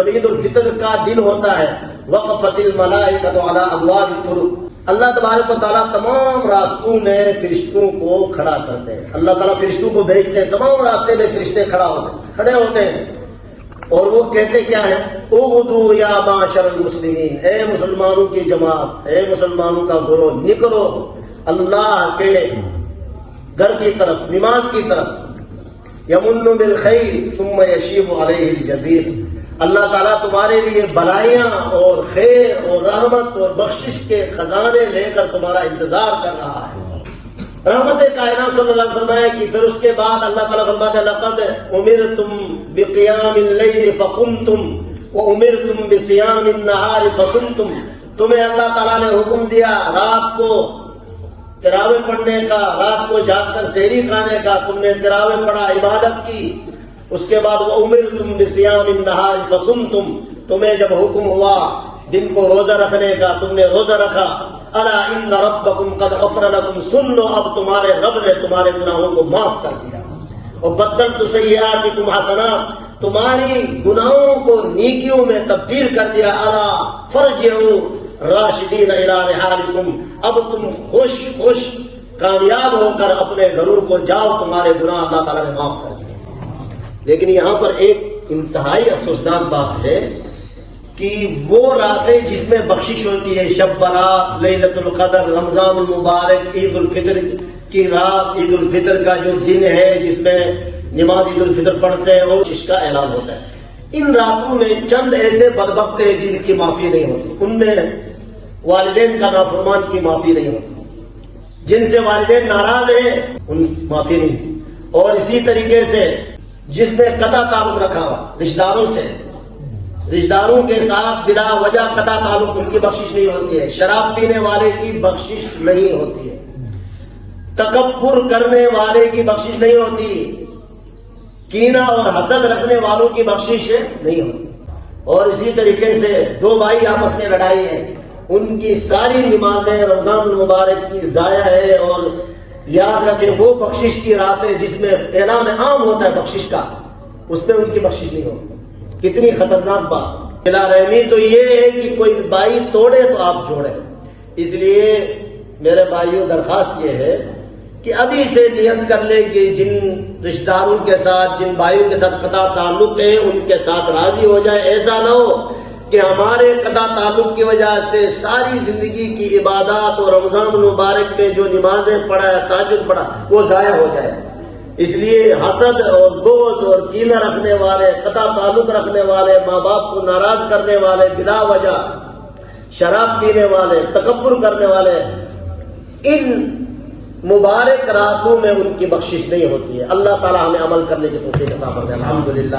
عید الفطر کا دن ہوتا ہے وقفت الملائکۃ علی ابواب الطرق، اللہ تبارک و تعالیٰ تمام راستوں میں فرشتوں کو کھڑا کرتے ہیں، اللہ تعالیٰ فرشتوں کو بھیجتے ہیں، تمام راستے میں فرشتے کھڑے ہوتے ہیں اور وہ کہتے کیا ہے؟ اغدو یا معاشر المسلمین، اے مسلمانوں کی جماعت، اے مسلمانوں کا گروہ، نکلو اللہ کے گھر کی طرف، نماز کی طرف۔ یمن بالخیر ثم یشیب علیہ الجزیر، اللہ تعالیٰ تمہارے لیے بلائیاں اور خیر اور رحمت اور بخشش کے خزانے لے کر تمہارا انتظار کر رہا ہے۔ رحمت کائنات صلی اللہ علیہ وسلم فرمایا کہ پھر اس کے بعد اللہ تعالیٰ فرماتے ہیں لقد امرتم بقیام اللیل فقمتم وامرتم بصیام النہار فصمتم، تمہیں اللہ تعالیٰ نے حکم دیا رات کو تراویح پڑھنے کا، رات کو جاگ کر سحری کھانے کا، تم نے تراویح پڑھا، عبادت کی۔ اس کے بعد وامرتم بصیام النہار فصمتم، تمہیں جب حکم ہوا دن کو روزہ رکھنے کا، تم نے روزہ رکھا۔ الا ان ربکم قد غفر لکم، سن لو اب تمہارے رب نے تمہارے گناہوں کو معاف کر دیا۔ اور بدلت سیئاتکم حسنات، تمہاری گناہوں کو نیکیوں میں تبدیل کر دیا۔ الا فرجعوا راشدین الی رحالکم، اب تم خوش کامیاب ہو کر اپنے گھروں کو جاؤ، تمہارے گناہ اللہ تعالیٰ نے معاف کر دیے۔ لیکن یہاں پر ایک انتہائی افسوسناک بات ہے کہ وہ راتیں جس میں بخشش ہوتی ہے، شب برات، لیلۃ القدر، رمضان المبارک، عید الفطر کی رات، عید الفطر کا جو دن ہے جس میں نماز عید الفطر پڑھتے ہیں اور اس کا اعلان ہوتا ہے، ان راتوں میں چند ایسے بدبخت ہیں جن کی معافی نہیں ہوتی، ان میں والدین کا نافرمان کی معافی نہیں ہوتی، جن سے والدین ناراض ہیں ان معافی نہیں، اور اسی طریقے سے جس نے قطع تعلق رکھا ہوا رشتہ داروں سے، رشتہ داروں کے ساتھ بلا وجہ قطع تعلق، ان کی بخشش نہیں ہوتی ہے، شراب پینے والے کی بخشش نہیں ہوتی ہے، تکبر کرنے والے کی بخشش نہیں ہوتی، کینہ اور حسد رکھنے والوں کی بخشش نہیں ہوتی، اور اسی طریقے سے دو بھائی آپس میں لڑائی ہے، ان کی ساری نمازیں رمضان المبارک کی ضائع ہے، اور یاد رکھیں وہ بخشش کی راتیں جس میں اعلان عام ہوتا ہے بخشش کا، اس میں ان کی بخشش نہیں ہوتی۔ کتنی خطرناک بات۔ بلا رحمی تو یہ ہے کہ کوئی بھائی توڑے تو آپ جوڑیں، اس لیے میرے بھائیوں درخواست یہ ہے کہ ابھی سے نیت کر لیں کہ جن رشتہ داروں کے ساتھ، جن بھائیوں کے ساتھ قطع تعلق ہے ان کے ساتھ راضی ہو جائے، ایسا نہ ہو کہ ہمارے قطع تعلق کی وجہ سے ساری زندگی کی عبادات اور رمضان المبارک میں جو نمازیں پڑھا، تہجد پڑھا، وہ ضائع ہو جائے۔ اس لیے حسد اور بغض اور کینہ رکھنے والے، قطع تعلق رکھنے والے، ماں باپ کو ناراض کرنے والے، بلا وجہ شراب پینے والے، تکبر کرنے والے، ان مبارک راتوں میں ان کی بخشش نہیں ہوتی ہے۔ اللہ تعالی ہمیں عمل کرنے کی توفیق عطا فرمائے۔ الحمدللہ۔